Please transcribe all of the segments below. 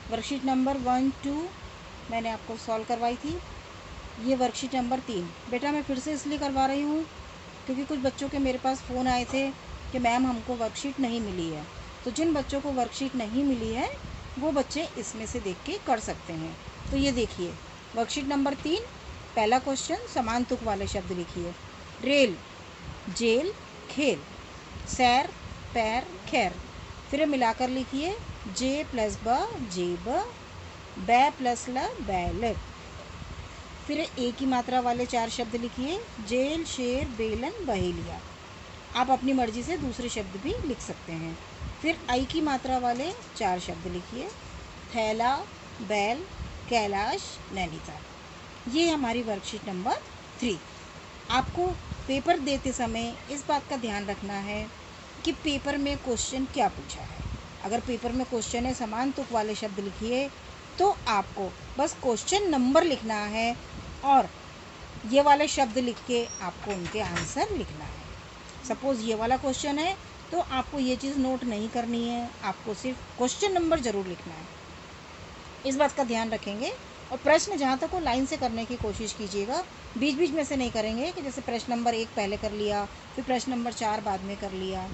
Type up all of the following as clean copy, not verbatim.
Worksheet number 1, 2 मैंने आपको solve करवाई थी। ये वर्कशीट नंबर 3 बेटा मैं फिर से इसलिए करवा रही हूँ क्योंकि कुछ बच्चों के मेरे पास फ़ोन आए थे कि मैम हमको वर्कशीट नहीं मिली है। तो जिन बच्चों को वर्कशीट नहीं मिली है वो बच्चे इसमें से देख के कर सकते हैं। तो ये देखिए वर्कशीट नंबर 3 पहला क्वेश्चन, समान तुक वाले शब्द लिखिए। रेल, जेल, खेल, सैर, पैर, खैर। फिर मिलाकर लिखिए जे प्लस ब जेब, बै प्लस ल बैल। फिर ए की मात्रा वाले 4 शब्द लिखिए। जेल, शेर, बेलन, बहेलिया। आप अपनी मर्जी से दूसरे शब्द भी लिख सकते हैं। फिर आई की मात्रा वाले 4 शब्द लिखिए। थैला, बैल, कैलाश, नैनीताल। ये हमारी वर्कशीट नंबर 3। आपको पेपर देते समय इस बात का ध्यान रखना है कि पेपर में क्वेश्चन क्या पूछा है। अगर पेपर में क्वेश्चन है समान तुक वाले शब्द लिखिए तो आपको बस क्वेश्चन नंबर लिखना है और ये वाले शब्द लिख के आपको उनके आंसर लिखना है। सपोज़ ये वाला क्वेश्चन है तो आपको ये चीज़ नोट नहीं करनी है, आपको सिर्फ क्वेश्चन नंबर ज़रूर लिखना है। इस बात का ध्यान रखेंगे। और प्रश्न जहाँ तक हो लाइन से करने की कोशिश कीजिएगा, बीच बीच में से नहीं करेंगे कि जैसे प्रश्न नंबर 1 पहले कर लिया फिर प्रश्न नंबर 4 बाद में कर लिया।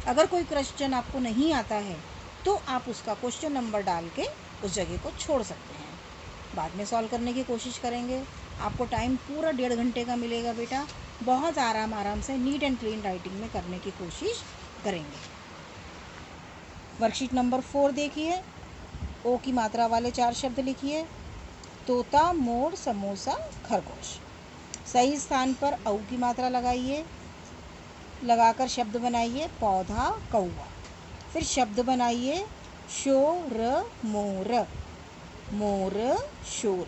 अगर कोई क्वेश्चन आपको नहीं आता है तो आप उसका क्वेश्चन नंबर डाल के उस जगह को छोड़ सकते हैं, बाद में सॉल्व करने की कोशिश करेंगे। आपको टाइम पूरा 1.5 घंटे का मिलेगा बेटा। बहुत आराम से नीट एंड क्लीन राइटिंग में करने की कोशिश करेंगे। वर्कशीट नंबर 4 देखिए। ओ की मात्रा वाले 4 शब्द लिखिए। तोता, मोर, समोसा, खरगोश। सही स्थान पर औ की मात्रा लगाइए, लगाकर शब्द बनाइए। पौधा, कौवा। फिर शब्द बनाइए शोर, मोर, मोर, शोर।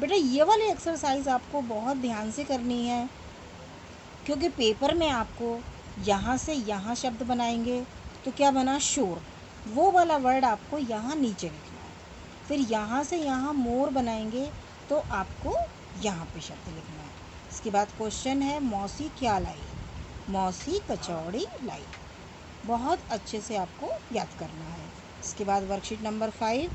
बेटा ये वाली एक्सरसाइज आपको बहुत ध्यान से करनी है क्योंकि पेपर में आपको यहाँ से यहाँ शब्द बनाएंगे तो क्या बना शोर, वो वाला वर्ड आपको यहाँ नीचे लिखना है। फिर यहाँ से यहाँ मोर बनाएंगे तो आपको यहाँ पे शब्द लिखना है। इसके बाद क्वेश्चन है मौसी क्या लाई, मौसी कचौड़ी लाई। बहुत अच्छे से आपको याद करना है। इसके बाद वर्कशीट नंबर 5।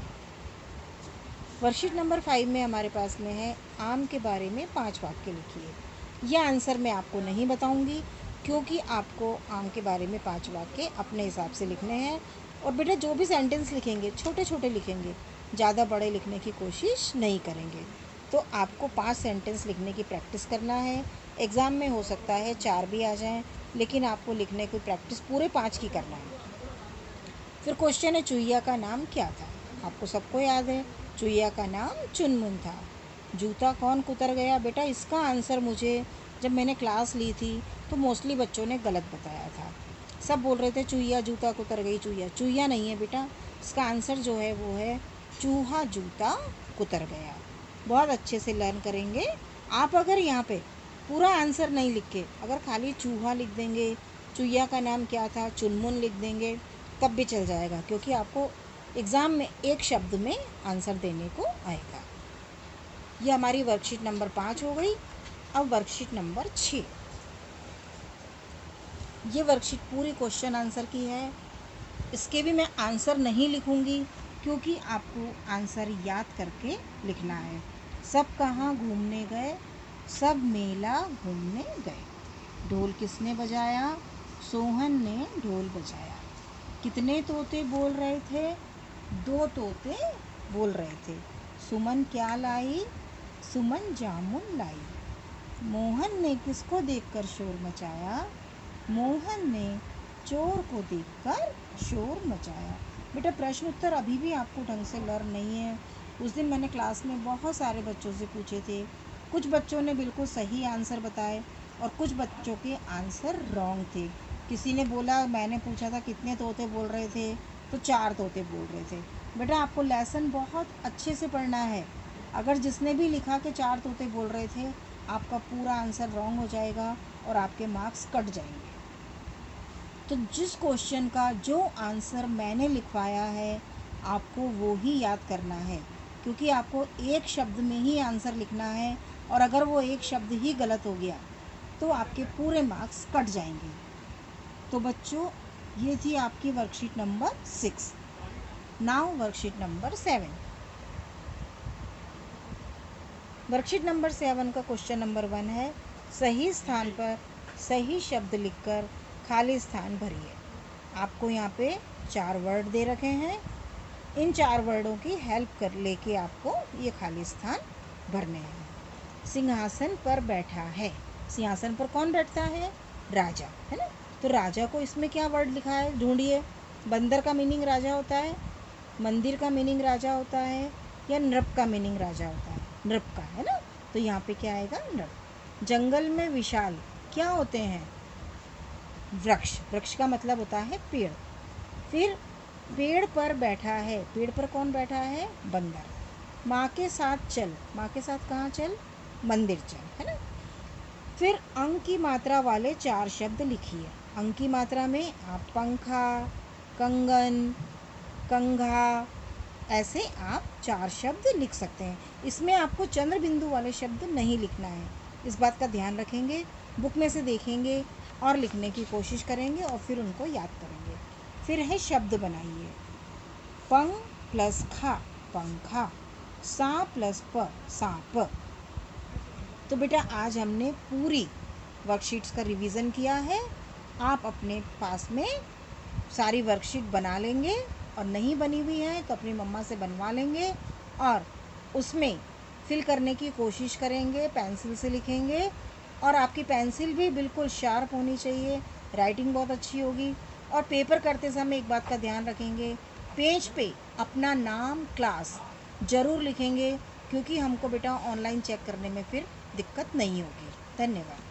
वर्कशीट नंबर 5 में हमारे पास में है आम के बारे में 5 वाक्य लिखिए। यह आंसर मैं आपको नहीं बताऊंगी क्योंकि आपको आम के बारे में 5 वाक्य अपने हिसाब से लिखने हैं। और बेटा जो भी सेंटेंस लिखेंगे छोटे छोटे लिखेंगे, ज़्यादा बड़े लिखने की कोशिश नहीं करेंगे। तो आपको 5 सेंटेंस लिखने की प्रैक्टिस करना है। एग्ज़ाम में हो सकता है 4 भी आ जाएं, लेकिन आपको लिखने की प्रैक्टिस पूरे 5 की करना है। फिर क्वेश्चन है चुईया का नाम क्या था। आपको सबको याद है चुईया का नाम चुनमुन था। जूता कौन कुतर गया, बेटा इसका आंसर मुझे जब मैंने क्लास ली थी तो मोस्टली बच्चों ने गलत बताया था। सब बोल रहे थे चुईया जूता कुतर गई, चुईया चुईया नहीं है बेटा। इसका आंसर जो है वो है चूहा जूता कुतर गया। बहुत अच्छे से लर्न करेंगे। आप अगर यहाँ पे पूरा आंसर नहीं लिख के अगर खाली चूहा लिख देंगे, चुईया का नाम क्या था, चुनमुन लिख देंगे तब भी चल जाएगा क्योंकि आपको एग्ज़ाम में एक शब्द में आंसर देने को आएगा। ये हमारी वर्कशीट नंबर 5 हो गई। अब वर्कशीट नंबर 6। ये वर्कशीट पूरी क्वेश्चन आंसर की है। इसके भी मैं आंसर नहीं लिखूंगी क्योंकि आपको आंसर याद करके लिखना है। सब कहाँ घूमने गए, सब मेला घूमने गए। ढोल किसने बजाया, सोहन ने ढोल बजाया। कितने तोते बोल रहे थे, 2 तोते बोल रहे थे। सुमन क्या लाई, सुमन जामुन लाई। मोहन ने किसको देखकर शोर मचाया, मोहन ने चोर को देखकर शोर मचाया। बेटा प्रश्न उत्तर अभी भी आपको ढंग से लर्न नहीं है। उस दिन मैंने क्लास में बहुत सारे बच्चों से पूछे थे, कुछ बच्चों ने बिल्कुल सही आंसर बताए और कुछ बच्चों के आंसर रॉन्ग थे। किसी ने बोला, मैंने पूछा था कितने तोते बोल रहे थे तो 4 तोते बोल रहे थे। बेटा आपको लेसन बहुत अच्छे से पढ़ना है। अगर जिसने भी लिखा कि 4 तोते बोल रहे थे, आपका पूरा आंसर रॉन्ग हो जाएगा और आपके मार्क्स कट जाएंगे। तो जिस क्वेश्चन का जो आंसर मैंने लिखवाया है आपको वो ही याद करना है क्योंकि आपको एक शब्द में ही आंसर लिखना है और अगर वो एक शब्द ही गलत हो गया तो आपके पूरे मार्क्स कट जाएंगे। तो बच्चों ये थी आपकी worksheet number 6। Now worksheet number 7। Worksheet number 7 का क्वेश्चन नंबर 1 है, सही स्थान पर सही शब्द लिखकर खाली स्थान भरिए। आपको यहाँ पे 4 वर्ड दे रखे हैं। इन 4 वर्डों की हेल्प कर लेके आपको ये खाली स्थान भरने हैं। सिंहासन पर बैठा है, सिंहासन पर कौन बैठता है? राजा, है ना। तो राजा को इसमें क्या वर्ड लिखा है, ढूंढिए। बंदर का मीनिंग राजा होता है, मंदिर का मीनिंग राजा होता है, या नृप का मीनिंग राजा होता है? नृप का, है ना। तो यहाँ पे क्या आएगा? नृप। जंगल में विशाल क्या होते हैं? वृक्ष। वृक्ष का मतलब होता है पेड़। फिर पेड़ पर बैठा है, पेड़ पर कौन बैठा है? बंदर। माँ के साथ चल, माँ के साथ कहाँ चल? मंदिर चल, है ना। फिर अंक की मात्रा वाले 4 शब्द लिखिए। अंक की मात्रा में आप पंखा, कंगन, कंघा, ऐसे आप 4 शब्द लिख सकते हैं। इसमें आपको चंद्र बिंदु वाले शब्द नहीं लिखना है, इस बात का ध्यान रखेंगे। बुक में से देखेंगे और लिखने की कोशिश करेंगे और फिर उनको याद करेंगे। फिर है शब्द बनाइए। पंग प्लस खा, पंखा। सा प्लस प, सांप। तो बेटा आज हमने पूरी वर्कशीट्स का रिवीजन किया है। आप अपने पास में सारी वर्कशीट बना लेंगे, और नहीं बनी हुई है तो अपनी मम्मा से बनवा लेंगे और उसमें फिल करने की कोशिश करेंगे। पेंसिल से लिखेंगे, और आपकी पेंसिल भी बिल्कुल शार्प होनी चाहिए, राइटिंग बहुत अच्छी होगी। और पेपर करते समय एक बात का ध्यान रखेंगे, पेज पे अपना नाम, क्लास ज़रूर लिखेंगे, क्योंकि हमको बेटा ऑनलाइन चेक करने में फिर दिक्कत नहीं होगी। धन्यवाद।